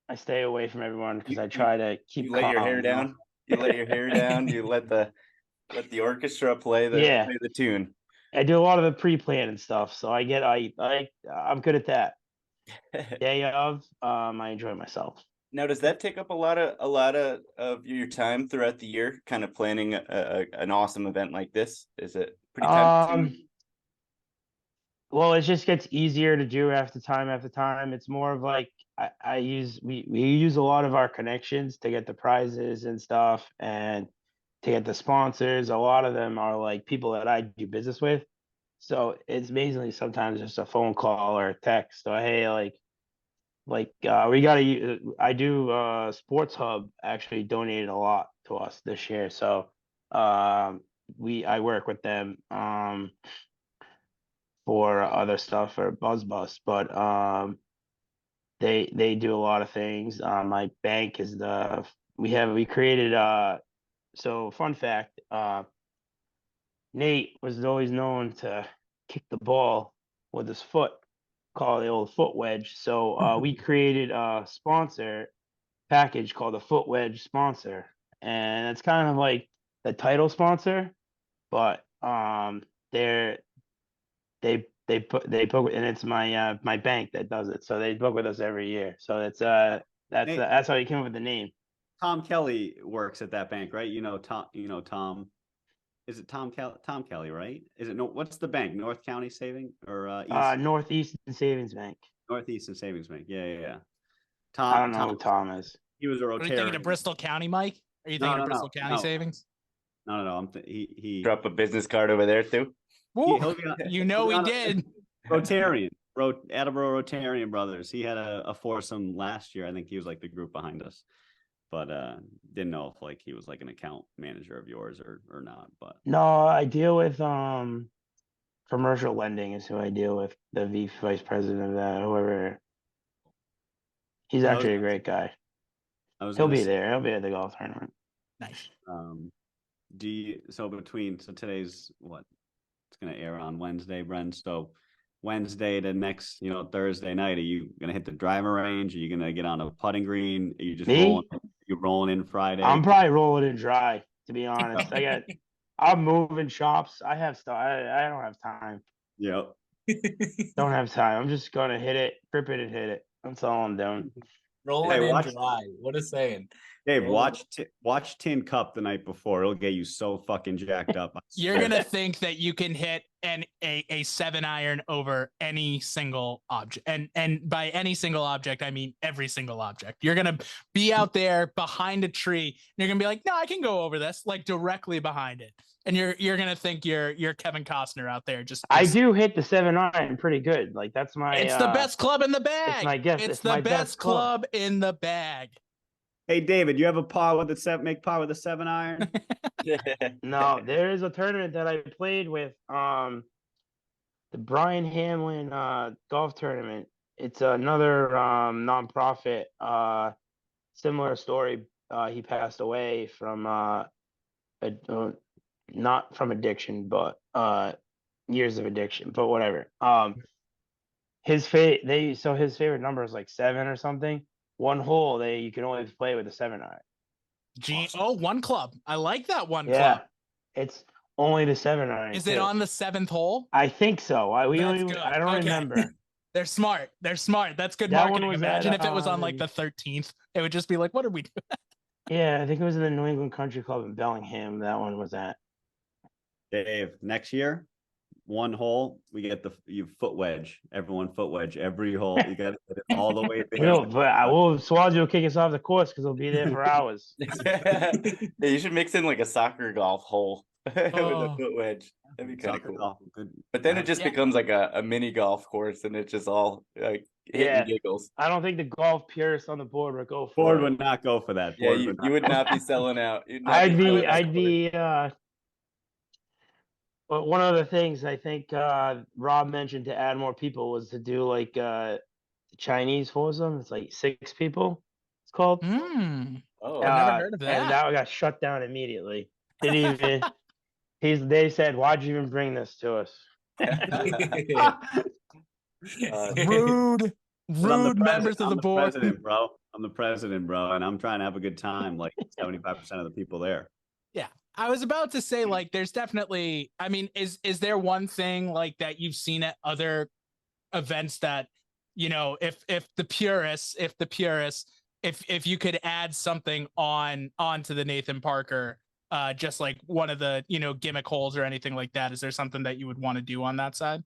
B: I stay away from everyone because I try to keep
E: You let your hair down. You let your hair down. You let the orchestra play the tune.
B: I do a lot of the pre-planning stuff, so I'm good at that. Day of, I enjoy myself.
E: Now, does that take up a lot of your time throughout the year, kind of planning an awesome event like this? Is it pretty time?
B: Well, it just gets easier to do after time. It's more of like we use a lot of our connections to get the prizes and stuff, and to get the sponsors. A lot of them are like people that I do business with, so it's basically sometimes just a phone call or a text. So hey, we gotta. I do. Sports Hub actually donated a lot to us this year, so I work with them for other stuff for BuzzBus, but they do a lot of things. My bank is we created so fun fact, Nate was always known to kick the ball with his foot, called the old foot wedge. So we created a sponsor package called the Foot Wedge Sponsor, and it's kind of like the title sponsor, but they book, and it's my bank that does it. So they book with us every year. So it's that's how you came up with the name.
C: Tom Kelly works at that bank, right? Tom. Is it Tom Kelly, right? Is it what's the bank? North County Saving or East?
B: Northeastern Savings Bank.
C: Northeastern Savings Bank. Yeah.
B: I don't know who Tom is.
C: He was a Rotarian.
A: Are you thinking of Bristol County, Mike? Are you thinking of Bristol County Savings?
C: No. He
E: drop a business card over there too.
A: He did.
C: Rotarian, Attleboro Rotarian Brothers. He had a foursome last year. I think he was like the group behind us, but didn't know if like he was like an account manager of yours or not. But
B: no, I deal with commercial lending is who I deal with. The vice president of that, whoever. He's actually a great guy. He'll be there. He'll be at the golf tournament.
A: Nice.
C: So today's what? It's gonna air on Wednesday, Bren. So Wednesday to next, Thursday night, are you gonna hit the driver range? Are you gonna get on a putting green? Are you just rolling in Friday?
B: I'm probably rolling in dry, to be honest. I'm moving shops. I have stuff. I don't have time.
C: Yep.
B: Don't have time. I'm just gonna hit it, grip it, and hit it. That's all I'm doing.
D: Rolling in dry. What a saying.
C: Dave, watch Tin Cup the night before. It'll get you so fucking jacked up.
A: You're gonna think that you can hit a 7-iron over any single object, and by any single object, I mean every single object. You're gonna be out there behind a tree, and you're gonna be like, "No, I can go over this," like directly behind it, and you're gonna think you're Kevin Costner out there. I
B: do hit the 7-iron pretty good. Like that's my.
A: It's the best club in the bag.
B: It's my guess.
A: It's the best club in the bag.
C: Hey David, you have a par with make par with a 7-iron?
B: No, there is a tournament that I played with the Brian Hamlin golf tournament. It's another nonprofit, similar story. He passed away from not from addiction, but years of addiction, but whatever. His favorite number is like 7 or something. One hole you can only play with a 7-iron.
A: Awesome. One club. I like that one club.
B: It's only the 7-iron.
A: Is it on the 7th hole?
B: I think so. I don't remember.
A: They're smart. That's good marketing. Imagine if it was on like the 13th. It would just be like, what are we doing?
B: Yeah, I think it was in the New England Country Club in Bellingham. That one was at.
C: Dave, next year, one hole, we get you foot wedge. Everyone foot wedge every hole. You got to get it all the way there.
B: But I will. Swazi will kick us off the course because he'll be there for hours.
E: Yeah, you should mix in like a soccer golf hole with a foot wedge. That'd be kind of cool. But then it just becomes like a mini golf course, and it's just all like hitting giggles.
B: I don't think the golf purists on the board would go for
C: Board would not go for that.
E: Yeah, you would not be selling out.
B: I'd be. But one of the things I think Rob mentioned to add more people was to do like Chinese foursome. It's like 6 people. It's called.
A: Oh, I've never heard of that.
B: And that got shut down immediately. Didn't even. They said, "Why'd you even bring this to us?"
A: Rude,
C: But I'm the
A: rude members
C: president.
A: of
C: I'm
A: the
C: the
A: board.
C: president, bro. I'm the president, bro, and I'm trying to have a good time. Like 75% of the people there.
A: Yeah. I was about to say, like, there's definitely, I mean, is there one thing like that you've seen at other events that, you know, if the purists, if you could add something onto the Nathan Parker, just like one of the, you know, gimmick holes or anything like that, is there something that you would want to do on that side?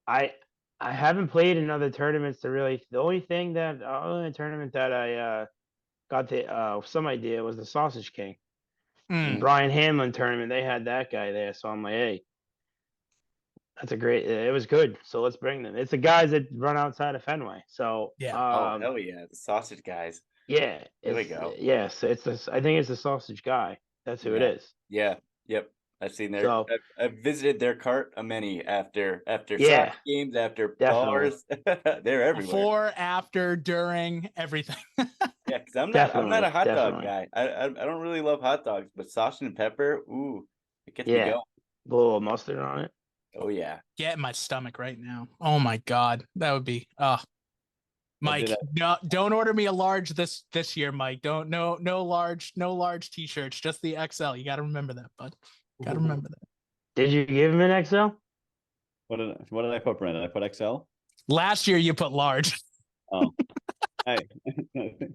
B: I I haven't played in other tournaments to really. The only thing that only tournament that I got the some idea was the Sausage King. And
A: Mm,
B: Brian Hamlin tournament, they had that guy there, so I'm like, hey, that's a great. It was good, so let's bring them. It's the guys that run outside of Fenway, so
A: yeah.
E: Oh hell yeah, the sausage guys.
B: yeah,
E: There we
B: it's
E: go.
B: yes, it's this. I think it's the Sausage Guy. That's who it
E: Yeah,
B: is.
E: yeah, yep. I've seen their.
B: So
E: I've visited their cart a many after
B: yeah,
E: soccer games, after
B: definitely,
E: bars. They're everywhere.
A: Before, after, during, everything.
E: Yeah, because I'm not a
B: definitely,
E: hot dog
B: definitely.
E: guy. I don't really love hot dogs, but sausage and pepper, ooh, it gets me
B: Yeah,
E: going.
B: a little mustard on it.
E: Oh yeah.
A: Get in my stomach right now. Oh my God. That would be,
C: I did
A: Mike, no, don't order me a large this year, Mike. Don't no large t-shirts, just the XL. You got to remember that, bud. Got to remember that.
B: Did you give him an XL?
C: What did I put, Brandon? I put XL.
A: Last year you put large.
C: Oh, hey.
B: This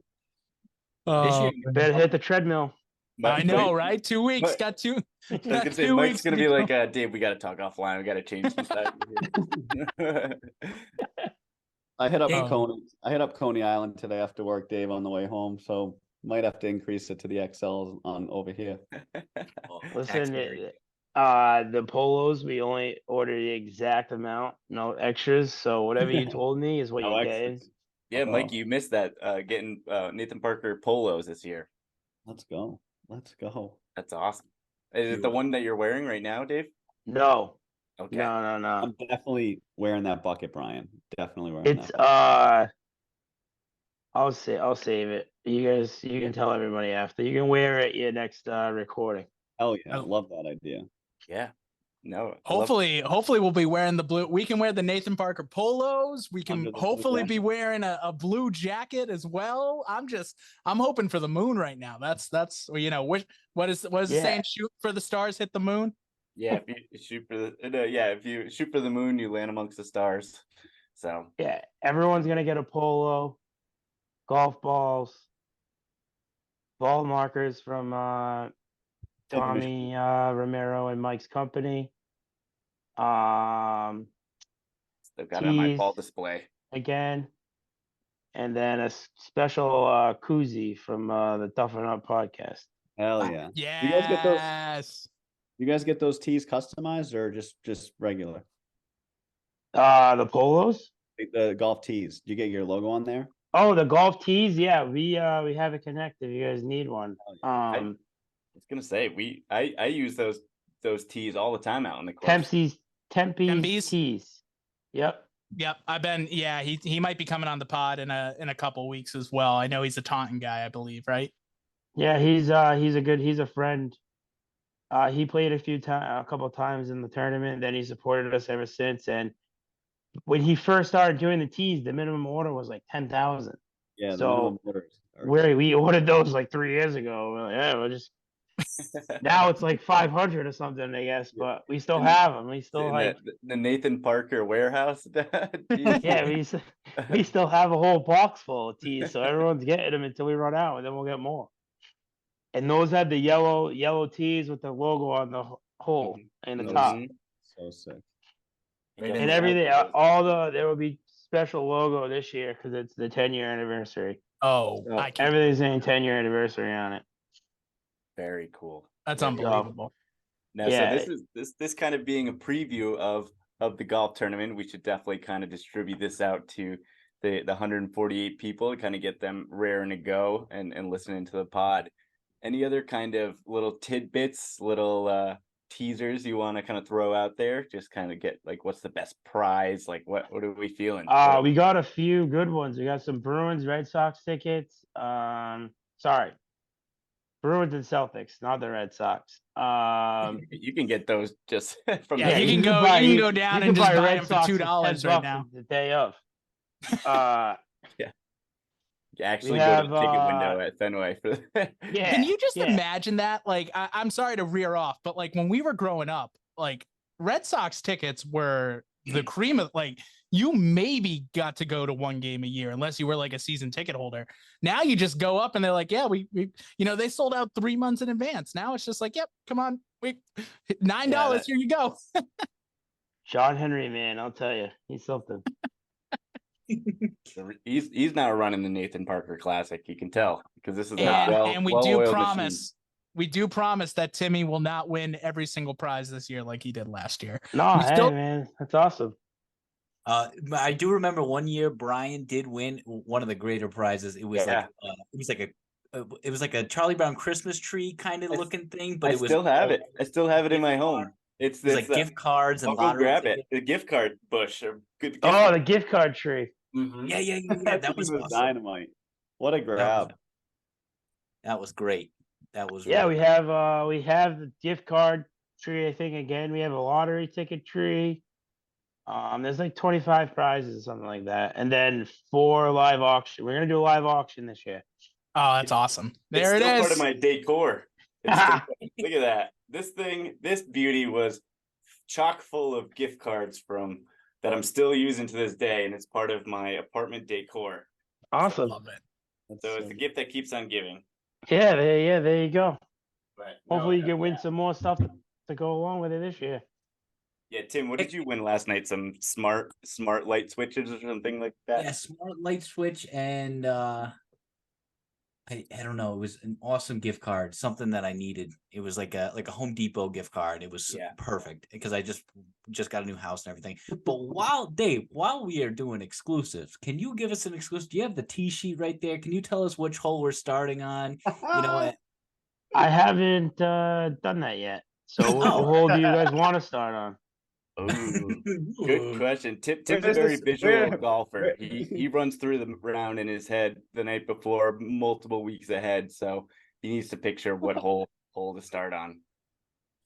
A: Oh,
B: year, you better hit the treadmill.
A: I know,
E: Mike-
A: right? 2 weeks.
E: Mike-
A: Got two.
E: I was
A: Got
E: gonna say
A: 2
E: Mike's
A: weeks.
E: gonna
A: to
E: be like,
A: become-
E: Dave, we gotta talk offline. We gotta change some stuff.
C: I hit up
A: Oh.
C: Coney. I hit up Coney Island today after work, Dave, on the way home. So might have to increase it to the XLs on over here.
B: Listen,
E: Taxpayer.
B: the polos, we only order the exact amount, no extras. So whatever you told me is what
C: No
B: you're getting.
C: extras.
E: Yeah,
C: Oh.
E: Mikey, you missed that. Getting Nathan Parker polos this year.
C: Let's go. Let's go.
E: That's awesome. Is it the one that you're wearing right now, Dave?
B: No,
E: Okay.
B: no.
C: I'm definitely wearing that bucket, Brian. Definitely wearing
B: It's
C: that.
B: I'll save it. You guys, you can tell everybody after. You can wear it your next recording.
C: Hell yeah, I
A: Oh.
C: love that idea.
E: Yeah. No.
A: Hopefully we'll be wearing the blue. We can wear the Nathan Parker polos. We can
C: Under the blue
A: hopefully
C: jacket.
A: be wearing a blue jacket as well. I'm hoping for the moon right now. That's you know, what is it saying? Shoot for the stars, hit the moon.
E: Yeah, if you shoot for the if you shoot for the moon, you land amongst the stars. So
B: Yeah, everyone's gonna get a polo, golf balls, ball markers from Tommy Romero and Mike's company.
E: they've got it on my
B: Tees
E: ball display.
B: again, and then a special koozie from the Duffin Up podcast.
C: Hell yeah.
A: Yes.
C: You guys get those tees customized or just regular?
B: The polos.
C: The golf tees. Do you get your logo on there?
B: Oh, the golf tees. Yeah, we have it connected. If you guys need one.
E: I was gonna say I use those tees all the time out in the course.
B: Tempe's tees. Yep.
A: Yep, he might be coming on the pod in a couple weeks as well. I know he's a Taunton guy, I believe, right?
B: Yeah, he's a friend. He played a couple of times in the tournament. Then he supported us ever since. And when he first started doing the tees, the minimum order was like 10,000.
C: Yeah, the
B: So
C: minimum orders.
B: we ordered those like 3 years ago. We're like, yeah, we'll just now it's like 500 or something, I guess. But we still have them. We still
E: In
B: like
E: the Nathan Parker warehouse.
B: yeah, we still have a whole box full of tees. So everyone's getting them until we run out, and then we'll get more. And those had the yellow tees with the logo on the hole in the top.
E: Mhm.
C: So sick.
B: And everything, there will be special logo this year because it's the 10-year anniversary.
A: Oh,
B: So
A: I can't.
B: everything's saying 10-year anniversary on it.
E: Very cool.
A: That's
E: Very
A: unbelievable.
E: Now,
B: Yeah.
E: so this kind of being a preview of the golf tournament, we should definitely kind of distribute this out to the 148 people to kind of get them raring to go and listening to the pod. Any other kind of little tidbits, little teasers you want to kind of throw out there? Just kind of get like, what's the best prize? Like, what are we feeling?
B: We got a few good ones. We got some Bruins, Red Sox tickets. Sorry. Bruins and Celtics, not the Red Sox.
E: You can get those just from
A: Yeah,
E: the
A: you can go down and just buy them for $2 right now.
B: the day of. Uh,
E: You actually
B: We
E: go to
B: have,
E: the ticket window at Fenway for
B: yeah.
A: Can you just
B: yeah.
A: imagine that? Like, I'm sorry to rear off, but like when we were growing up, like Red Sox tickets were the cream of, like, you maybe got to go to one game a year unless you were like a season ticket holder. Now you just go up and they're like, yeah, we they sold out 3 months in advance. Now it's just like, yep, come on, $9, here you go.
B: John Henry, man, I'll tell you, he's something.
E: he's not running the Nathan Parker Classic. You can tell because this is
A: and we do
E: well-oiled
A: promise.
E: machine.
A: We do promise that Timmy will not win every single prize this year like he did last year.
B: No, hey, man, that's awesome.
D: I do remember one year Brian did win one of the greater prizes. It was like a Charlie Brown Christmas tree kind of looking thing, but
E: I still have it. I still have it in my home. It's
D: like gift cards and
E: I'll go grab it. The gift card bush or good.
B: The gift card tree.
E: Mm-hmm.
D: Yeah. That was awesome.
C: dynamite. What a grab!
D: That was great. That was
B: we have the gift card tree. I think again we have a lottery ticket tree. There's like 25 prizes or something like that, and then 4 live auction. We're gonna do a live auction this year.
A: Oh, that's awesome! There
E: it's
A: it is.
E: Part of my decor. Look at that. This beauty was chock full of gift cards that I'm still using to this day, and it's part of my apartment decor.
B: Awesome.
A: Love it.
E: So it's a gift that keeps on giving.
B: Yeah, there you go.
E: But
B: hopefully you can win some more stuff to go along with it this year.
E: Yeah, Tim, what did you win last night? Some smart light switches or something like that?
D: Yeah, smart light switch, and I don't know. It was an awesome gift card, something that I needed. It was like a Home Depot gift card. It was perfect because I just got a new house and everything. But while we are doing exclusives, can you give us an exclusive? Do you have the tee sheet right there? Can you tell us which hole we're starting on?
B: I haven't done that yet. So what hole do you guys want to start on?
E: Ooh, good question. Tim's a very visual golfer. He runs through the round in his head the night before, multiple weeks ahead. So he needs to picture what hole to start on.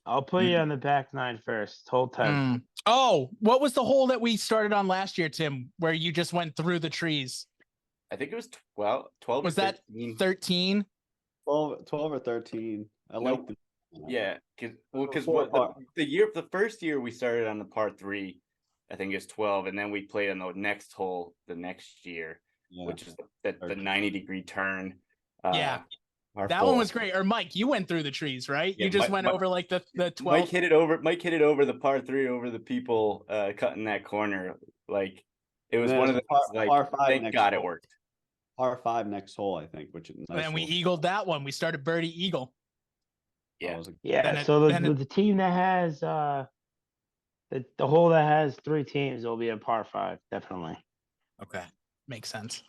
B: I'll put you on the back 9 first. Hole 10.
A: Oh, what was the hole that we started on last year, Tim, where you just went through the trees?
E: I think it was 12.
A: Was that 13?
C: 12 or 13. I like the.
E: Yeah, because the first year we started on the par 3, I think it's 12, and then we played on the next hole the next year, which is the 90-degree turn.
A: That one was great. Or Mike, you went through the trees, right?
E: Yeah,
A: you just went over like the 12.
E: Mike hit it over the par 3 over the people cutting that corner. Like it was one of the par 5. Thank God it worked.
C: Par 5 next hole, I think, which is nice.
A: And we eagled that one. We started birdie eagle.
B: Yeah. So the team that has the hole that has 3 teams will be a par 5, definitely.
A: Okay, makes sense.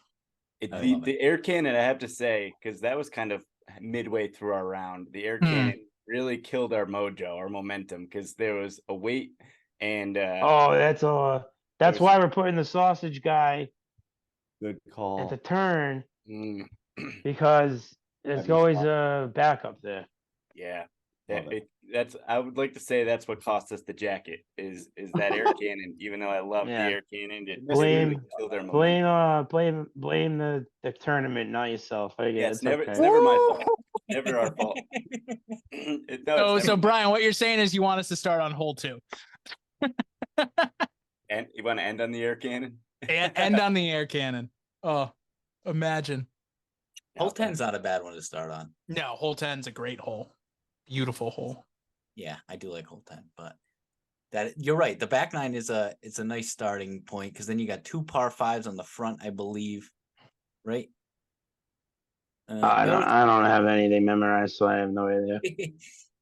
E: The air cannon, I have to say, because that was kind of midway through our round. The air cannon really killed our mojo, our momentum, because there was a wait and.
B: That's why we're putting the sausage guy.
C: Good call.
B: At the turn, because there's always a backup there.
E: Yeah, I would like to say that's what cost us the jacket is that air cannon. Even though I love the air cannon,
B: blame the tournament, not yourself.
E: It's never my fault. Never our fault.
A: So Brian, what you're saying is you want us to start on hole 2.
E: And you want to end on the air cannon?
A: End on the air cannon. Oh, imagine.
D: Hole 10's not a bad one to start on.
A: No, hole 10's a great hole. Beautiful hole.
D: Yeah, I do like hole 10, but you're right. The back 9 it's a nice starting point because then you got 2 par 5s on the front, I believe. Right?
B: I don't have anything memorized, so I have no idea.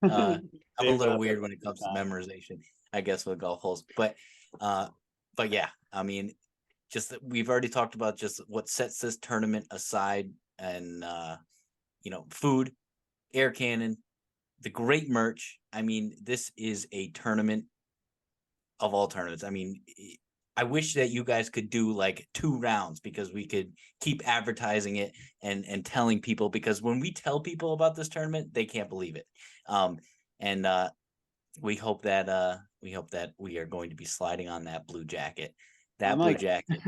D: I'm a little weird when it comes to memorization, I guess, with golf holes. But yeah, I mean, just we've already talked about just what sets this tournament aside, and food, air cannon, the great merch. I mean, this is a tournament of all tournaments. I mean, I wish that you guys could do like 2 rounds because we could keep advertising it and telling people, because when we tell people about this tournament, they can't believe it. And we hope that we are going to be sliding on that blue jacket. That blue jacket.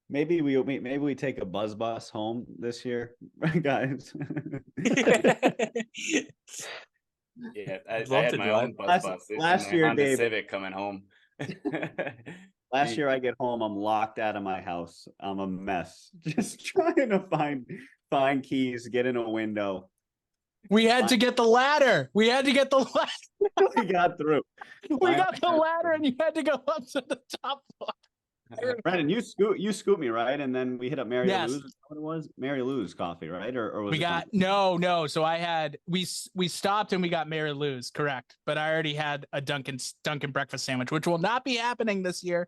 C: Maybe we take a buzz bus home this year, guys.
E: Yeah, I
D: love
E: had
D: to
E: my
D: drive.
E: own bus. It's
C: Last
E: my
C: year,
E: Honda
C: Dave.
E: Civic coming home.
C: Last year I get home, I'm locked out of my house. I'm a mess. Just trying to find keys, get in a window.
A: We had to get the ladder. We had to get the ladder.
C: We got through.
A: We got the ladder, and you had to go up to the top floor.
C: Brandon, you scooped me, right? And then we hit up Mary
A: Yes.
C: Lou's. What it was? Mary Lou's coffee, right? Or was
A: We
C: it
A: got no. So I had we stopped and we got Mary Lou's, correct? But I already had a Dunkin' breakfast sandwich, which will not be happening this year.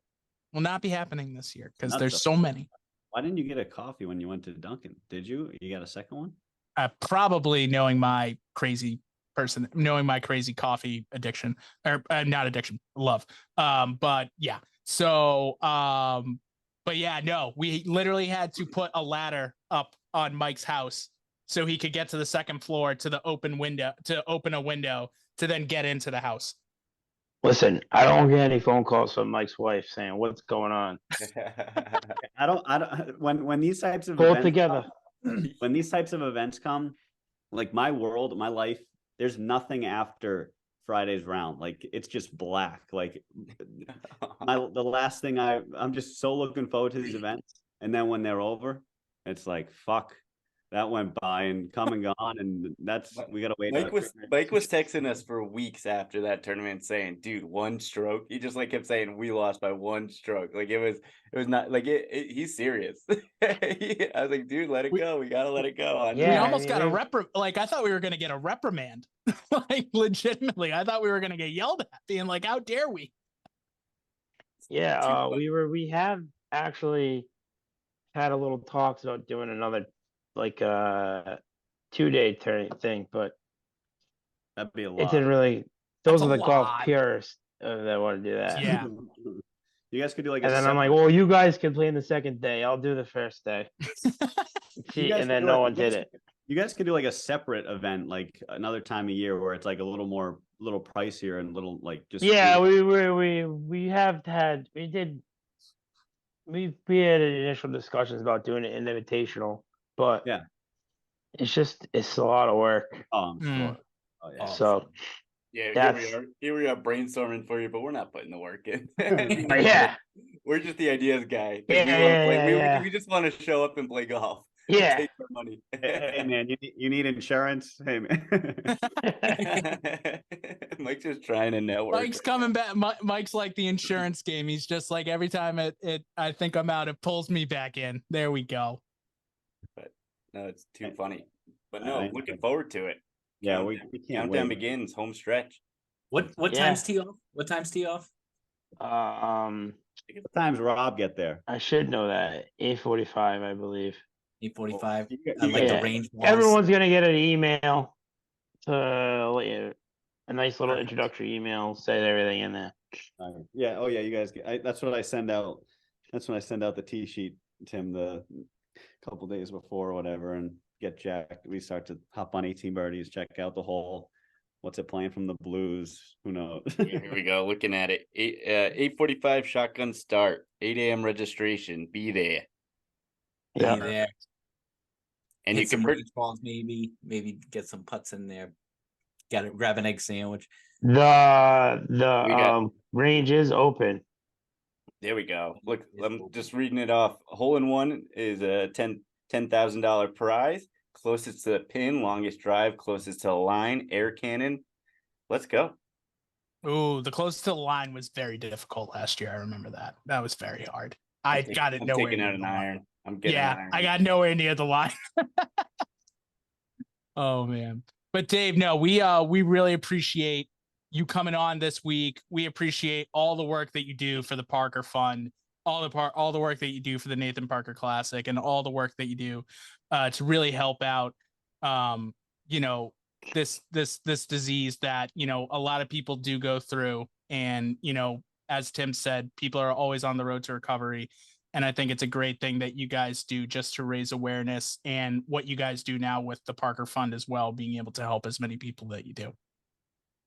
A: Will not be happening this year because
C: Not
A: there's
C: the-
A: so many.
C: Why didn't you get a coffee when you went to Dunkin'? Did you? You got a second one?
A: Probably knowing my crazy coffee addiction, or not addiction, love. But yeah. So but yeah, no, we literally had to put a ladder up on Mike's house so he could get to the second floor to the open window, to open a window to then get into the house.
B: Listen, I don't get any phone calls from Mike's wife saying what's going on.
C: I don't when these types of
B: Pull it
C: events
B: together.
C: when these types of events come, like my world, my life, there's nothing after Friday's round. Like it's just black. Like the last thing I'm just so looking forward to these events. And then when they're over, it's like, fuck, that went by and come and gone. And we got to wait.
E: Mike was texting us for weeks after that tournament saying, dude, 1 stroke. He just like kept saying we lost by 1 stroke. Like it was not like he's serious. I was like, dude, let it go. We got to let it go.
A: We almost got I thought we were going to get a reprimand. Like legitimately, I thought we were going to get yelled at, being like, how dare we?
B: Yeah, we have actually had a little talks about doing another like 2-day thing, but
C: that'd be a
B: it
C: lot.
B: didn't really. Those
A: That's
B: are
A: a
B: the golf
A: lot.
B: purists that want to do that.
A: Yeah.
C: You guys could do like
B: And
C: a
B: then I'm like, well, you guys can play in the second day. I'll do the first day. See, and then no one did it.
C: You guys could do like a separate event, like another time of year where it's like a little pricier and little like just.
B: Yeah, we had initial discussions about doing it in invitational, but
C: yeah,
B: it's a lot of work.
C: Oh, I'm
A: Mm.
C: sure. Oh yeah.
B: So
E: yeah, here we are brainstorming for you, but we're not putting the work in.
B: yeah,
E: We're just the ideas guy.
B: Yeah.
E: We just want to show up and play golf.
B: Yeah.
E: Take our money.
C: Hey man, you need insurance? Hey man.
E: Mike's just trying to network.
A: Mike's coming back. Mike's like the insurance game. He's just like, every time I think I'm out, it pulls me back in. There we go.
E: But no, it's too funny. But no, looking forward to it.
C: Yeah, we can't
E: Countdown
C: wait.
E: begins, home stretch.
D: What time's tee off? What time's tee off?
C: What times Rob get there?
B: I should know that. 8:45, I believe.
D: 8:45.
C: You
D: I like
B: yeah.
D: the range.
B: Everyone's gonna get an email to a nice little introductory email, say everything in there.
C: Yeah. Oh yeah. You guys. That's what I send out. That's when I send out the T sheet, Tim, the couple days before or whatever, and get jacked. We start to hop on 18 birdies, check out the hole. What's it playing from the blues? Who knows?
E: Here we go. Looking at it. 8:45 shotgun start. 8 a.m. registration. Be there.
B: Yeah.
D: Be there.
E: And
D: Hit
E: you can
D: some range balls, maybe get some putts in there. Grab an egg sandwich.
B: The range is open.
E: There we go. Look, I'm just reading it off. Hole in one is a $10,000 prize. Closest to the pin, longest drive, closest to the line, air cannon. Let's go.
A: Ooh, the closest to the line was very difficult last year. I remember that. That was very hard. I got it nowhere.
E: Taking
A: near
E: out an
A: the line.
E: iron. I'm getting an iron.
A: I got nowhere near the line. Oh man. But Dave, no, we really appreciate you coming on this week. We appreciate all the work that you do for the Parker Fund, all the work that you do for the Nathan Parker Classic, and all the work that you do to really help out this disease that a lot of people do go through. And as Tim said, people are always on the road to recovery. And I think it's a great thing that you guys do just to raise awareness, and what you guys do now with the Parker Fund as well, being able to help as many people that you do.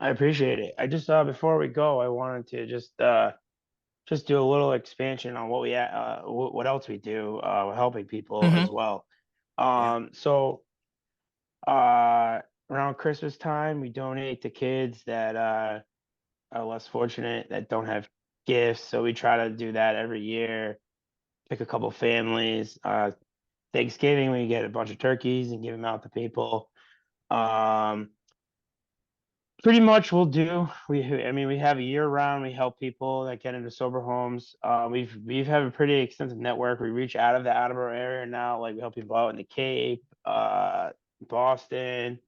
B: I appreciate it. I just before we go, I wanted to just do a little expansion on what else we do helping people as well. So around Christmas time, we donate to kids that are less fortunate, that don't have gifts. So we try to do that every year. Pick a couple families. Thanksgiving, we get a bunch of turkeys and give them out to people. Pretty much we'll do. I mean, we have a year round. We help people that get into sober homes. We've have a pretty extensive network. We reach out of the Attleboro area now. Like we help people out in the Cape, Boston.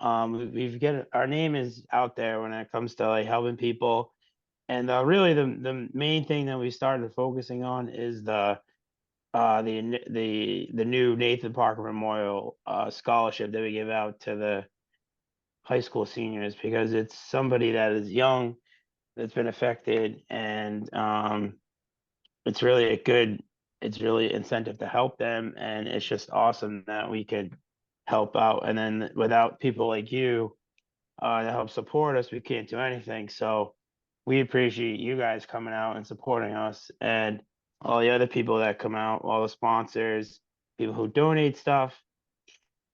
B: We've get our name is out there when it comes to like helping people. And really the main thing that we started focusing on is the new Nathan Parker Memorial scholarship that we give out to the high school seniors, because it's somebody that is young that's been affected, and it's really incentive to help them, and it's just awesome that we could help out. And then without people like you to help support us, we can't do anything. So we appreciate you guys coming out and supporting us, and all the other people that come out, all the sponsors, people who donate stuff.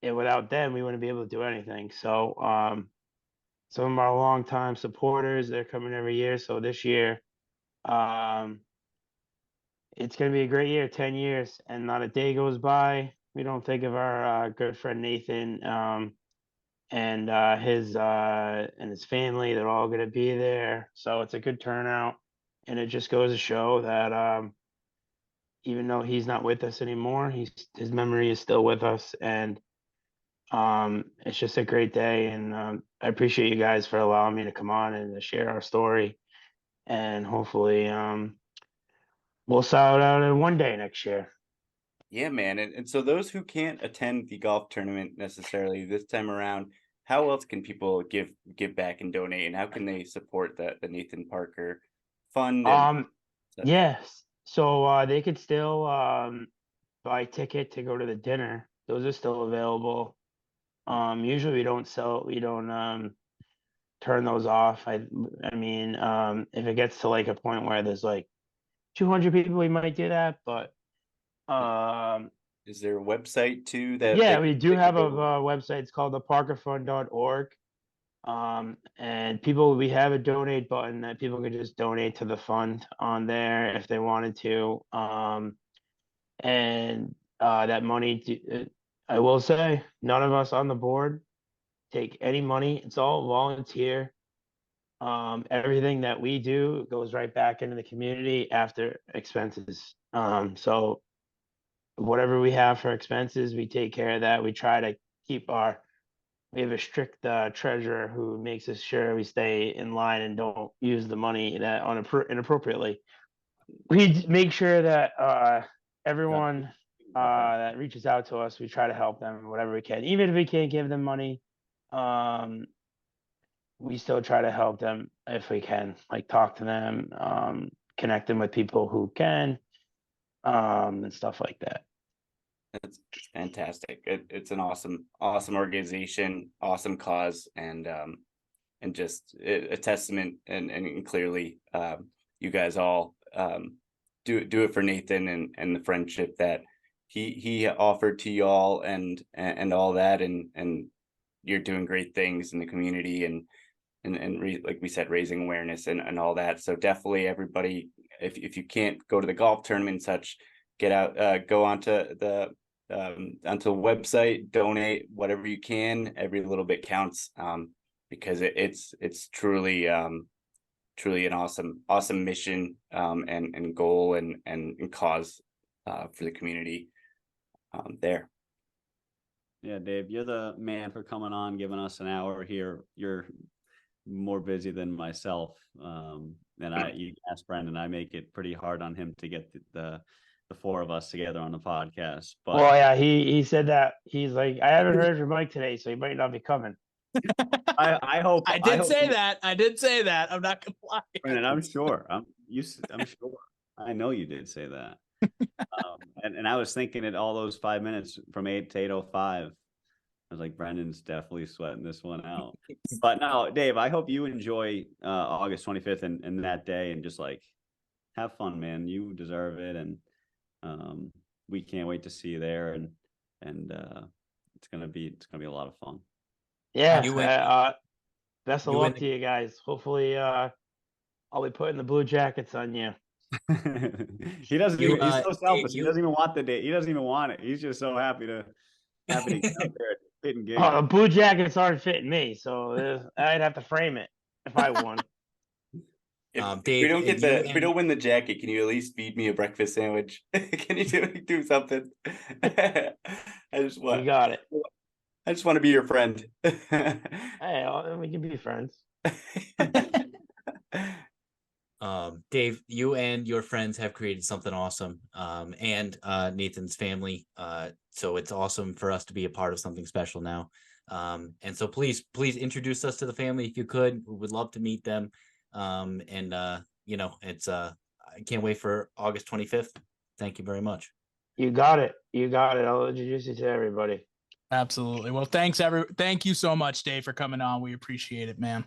B: And without them, we wouldn't be able to do anything. So some of our longtime supporters, they're coming every year. So this year, it's going to be a great year, 10 years, and not a day goes by we don't think of our good friend Nathan and his family. They're all going to be there. So it's a good turnout. And it just goes to show that even though he's not with us anymore, his memory is still with us. And it's just a great day, and I appreciate you guys for allowing me to come on and to share our story, and hopefully we'll sell it out in one day next year.
E: Yeah, man. And so those who can't attend the golf tournament necessarily this time around, how else can people give back and donate, and how can they support the Nathan Parker Fund?
B: Yes, so they could still buy a ticket to go to the dinner. Those are still available. Usually we don't turn those off. I mean, if it gets to like a point where there's like 200 people, we might do that. But
E: is there a website too that?
B: Yeah, we do have a website. It's called theparkerfund.org. And we have a donate button that people can just donate to the fund on there if they wanted to. And that money, I will say, none of us on the board take any money. It's all volunteer. Everything that we do goes right back into the community after expenses. So whatever we have for expenses, we take care of that. We try to we have a strict treasurer who makes us sure we stay in line and don't use the money inappropriately. We make sure that everyone that reaches out to us, we try to help them whatever we can. Even if we can't give them money, we still try to help them if we can, like talk to them, connect them with people who can, and stuff like that.
E: It's fantastic. It's an awesome organization, awesome cause, and just a testament, and clearly you guys all do it for Nathan and the friendship that he offered to y'all and all that, and you're doing great things in the community and like we said, raising awareness and all that. So definitely everybody, if you can't go to the golf tournament and such, get out, go onto the website, donate whatever you can. Every little bit counts, because it's truly an awesome mission and goal and cause for the community there.
C: Yeah, Dave, you're the man for coming on, giving us an hour here. You're more busy than myself, and you ask Brendan, I make it pretty hard on him to get the four of us together on the podcast. But
B: well, yeah, he said that he's like, I haven't heard from Mike today, so he might not be coming.
C: I hope
A: I did say that. I'm not gonna lie.
C: Brendan, I'm sure. I'm sure. I know you did say that. And I was thinking at all those 5 minutes from 8 to 8:05. I was like, Brendan's definitely sweating this one out. But no, Dave, I hope you enjoy August 25th and that day, and just like have fun, man. You deserve it, and we can't wait to see you there, and it's gonna be a lot of fun.
B: Yeah. Best of
D: you
B: luck
D: win
B: to you guys. Hopefully, I'll be putting the blue jackets on you.
C: He doesn't
D: You,
C: even, he's so selfish. He
D: you-
C: doesn't even want the date. He doesn't even want it. He's just so happy to get out there hitting gigs.
B: Oh, the blue jackets aren't fitting me, so I'd have to frame it if I won.
E: If
D: Dave,
E: we don't get
D: you
E: if we
D: and-
E: don't win the jacket, can you at least feed me a breakfast sandwich? Can you do something? I just
B: You
E: want
B: got it.
E: to be your friend.
B: Hey, we can be friends.
D: Dave, you and your friends have created something awesome. And Nathan's family. So it's awesome for us to be a part of something special now. And so please introduce us to the family if you could. We would love to meet them. It's I can't wait for August 25th. Thank you very much.
B: You got it. I'll introduce you to everybody.
A: Absolutely. Well, thank you so much, Dave, for coming on. We appreciate it, man.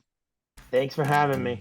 B: Thanks for having me.